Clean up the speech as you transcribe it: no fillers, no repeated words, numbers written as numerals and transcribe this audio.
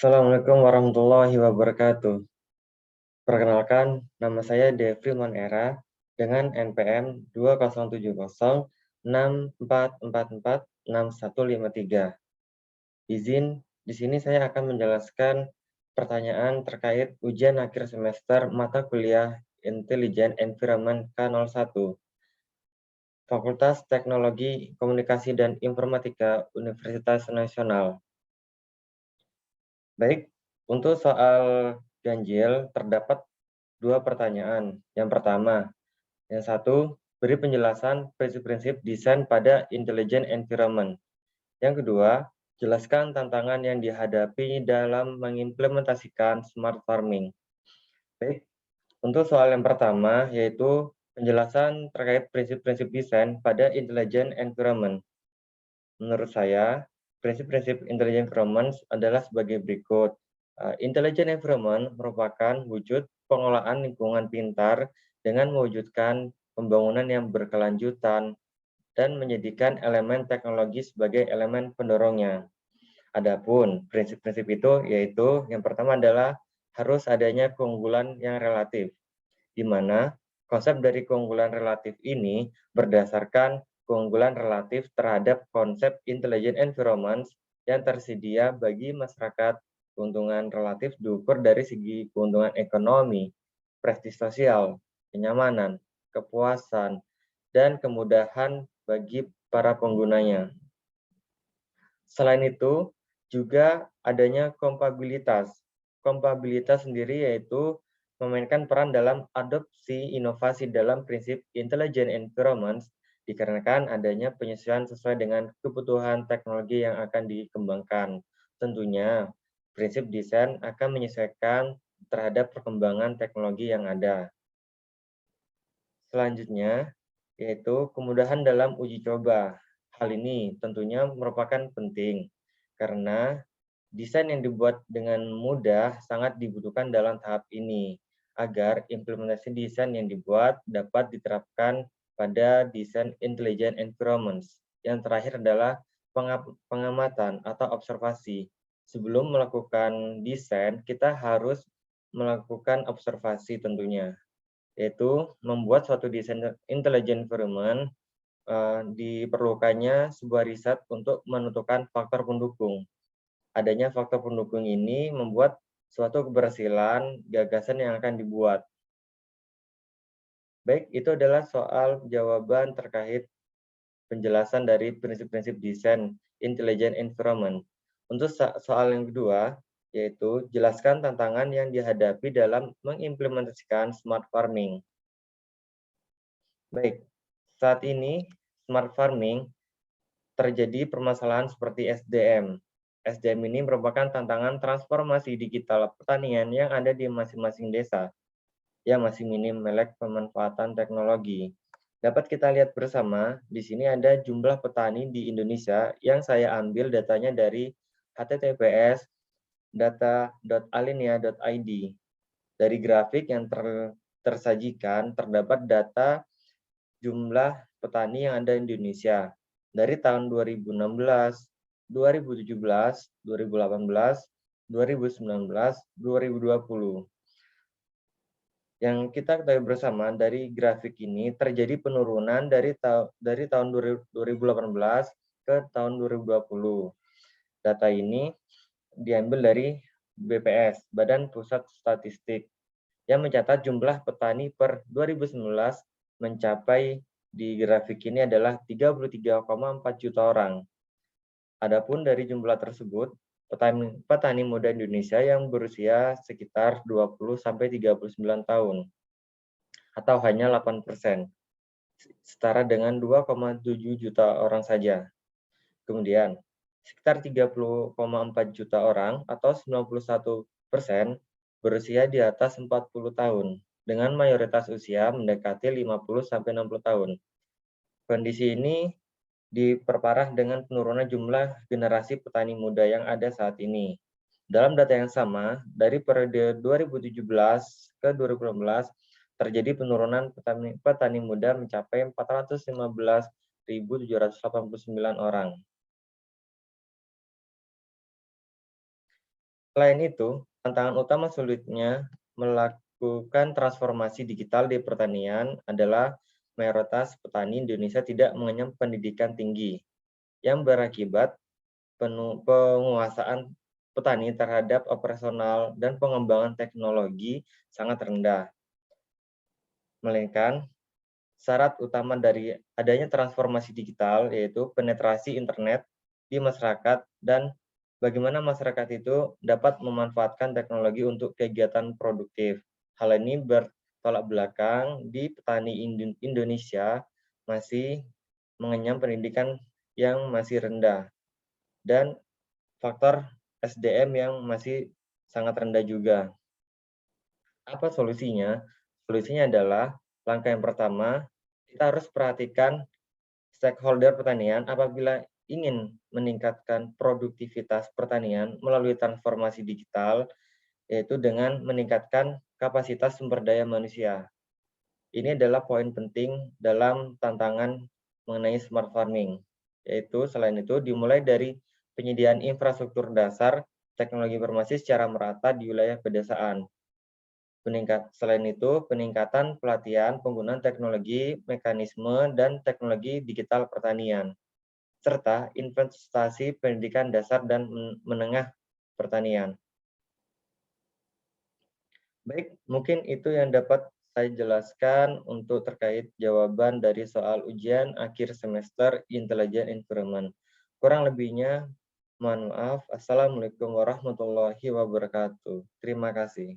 Assalamualaikum warahmatullahi wabarakatuh. Perkenalkan, nama saya Devri Monera dengan NPM 207064446153. Izin, di sini saya akan menjelaskan pertanyaan terkait ujian akhir semester mata kuliah Intelligent Environment K01, Fakultas Teknologi Komunikasi dan Informatika Universitas Nasional. Baik, untuk soal ganjil terdapat dua pertanyaan. Yang pertama, yang satu, beri penjelasan prinsip-prinsip desain pada intelligent environment. Yang kedua, jelaskan tantangan yang dihadapi dalam mengimplementasikan smart farming. Baik, untuk soal yang pertama, yaitu penjelasan terkait prinsip-prinsip desain pada intelligent environment. Menurut saya, prinsip-prinsip intelligent environment adalah sebagai berikut. Intelligent environment merupakan wujud pengelolaan lingkungan pintar dengan mewujudkan pembangunan yang berkelanjutan dan menjadikan elemen teknologi sebagai elemen pendorongnya. Adapun prinsip-prinsip itu yaitu yang pertama adalah harus adanya keunggulan yang relatif, di mana konsep dari keunggulan relatif ini berdasarkan keunggulan relatif terhadap konsep intelligent environment yang tersedia bagi masyarakat. Keuntungan relatif diukur dari segi keuntungan ekonomi, prestis sosial, kenyamanan, kepuasan, dan kemudahan bagi para penggunanya. Selain itu, juga adanya kompabilitas. Kompabilitas sendiri yaitu memainkan peran dalam adopsi inovasi dalam prinsip intelligent environment dikarenakan adanya penyesuaian sesuai dengan kebutuhan teknologi yang akan dikembangkan. Tentunya, prinsip desain akan menyesuaikan terhadap perkembangan teknologi yang ada. Selanjutnya, yaitu kemudahan dalam uji coba. Hal ini tentunya merupakan penting, karena desain yang dibuat dengan mudah sangat dibutuhkan dalam tahap ini, agar implementasi desain yang dibuat dapat diterapkan pada desain intelligent environments. Yang terakhir adalah pengamatan atau observasi. Sebelum melakukan desain, kita harus melakukan observasi tentunya, yaitu membuat suatu desain intelligent environment diperlukannya sebuah riset untuk menentukan faktor pendukung. Adanya faktor pendukung ini membuat suatu keberhasilan gagasan yang akan dibuat. Baik, itu adalah soal jawaban terkait penjelasan dari prinsip-prinsip desain intelligent environment. Untuk soal yang kedua, yaitu jelaskan tantangan yang dihadapi dalam mengimplementasikan smart farming. Baik, saat ini smart farming terjadi permasalahan seperti SDM. SDM ini merupakan tantangan transformasi digital pertanian yang ada di masing-masing desa yang masih minim melek pemanfaatan teknologi. Dapat kita lihat bersama, di sini ada jumlah petani di Indonesia yang saya ambil datanya dari https data.alinea.id. Dari grafik yang tersajikan terdapat data jumlah petani yang ada di Indonesia dari tahun 2016, 2017, 2018, 2019, 2020. Yang kita ketahui bersama dari grafik ini terjadi penurunan dari tahun 2018 ke tahun 2020. Data ini diambil dari BPS, Badan Pusat Statistik, yang mencatat jumlah petani per 2019 mencapai di grafik ini adalah 33,4 juta orang. Adapun dari jumlah tersebut, petani muda Indonesia yang berusia sekitar 20-39 tahun, atau hanya 8%, setara dengan 2,7 juta orang saja. Kemudian, sekitar 30,4 juta orang atau 91% berusia di atas 40 tahun, dengan mayoritas usia mendekati 50-60 tahun. Kondisi ini diperparah dengan penurunan jumlah generasi petani muda yang ada saat ini. Dalam data yang sama, dari periode 2017 ke 2018, terjadi penurunan petani muda mencapai 415.789 orang. Selain itu, tantangan utama sulitnya melakukan transformasi digital di pertanian adalah mayoritas petani Indonesia tidak mengenyam pendidikan tinggi, yang berakibat penguasaan petani terhadap operasional dan pengembangan teknologi sangat rendah. Melainkan, syarat utama dari adanya transformasi digital yaitu penetrasi internet di masyarakat dan bagaimana masyarakat itu dapat memanfaatkan teknologi untuk kegiatan produktif. Hal ini bertolak belakang di petani Indonesia masih mengenyam pendidikan yang masih rendah dan faktor SDM yang masih sangat rendah juga. Apa solusinya? Solusinya adalah langkah yang pertama, kita harus perhatikan stakeholder pertanian apabila ingin meningkatkan produktivitas pertanian melalui transformasi digital, yaitu dengan meningkatkan kapasitas sumber daya manusia. Ini adalah poin penting dalam tantangan mengenai smart farming, yaitu selain itu dimulai dari penyediaan infrastruktur dasar teknologi informasi secara merata di wilayah pedesaan. Selain itu, peningkatan pelatihan penggunaan teknologi, mekanisme, dan teknologi digital pertanian, serta investasi pendidikan dasar dan menengah pertanian. Baik, mungkin itu yang dapat saya jelaskan untuk terkait jawaban dari soal ujian akhir semester Intelligent Environment. Kurang lebihnya, mohon maaf. Assalamualaikum warahmatullahi wabarakatuh. Terima kasih.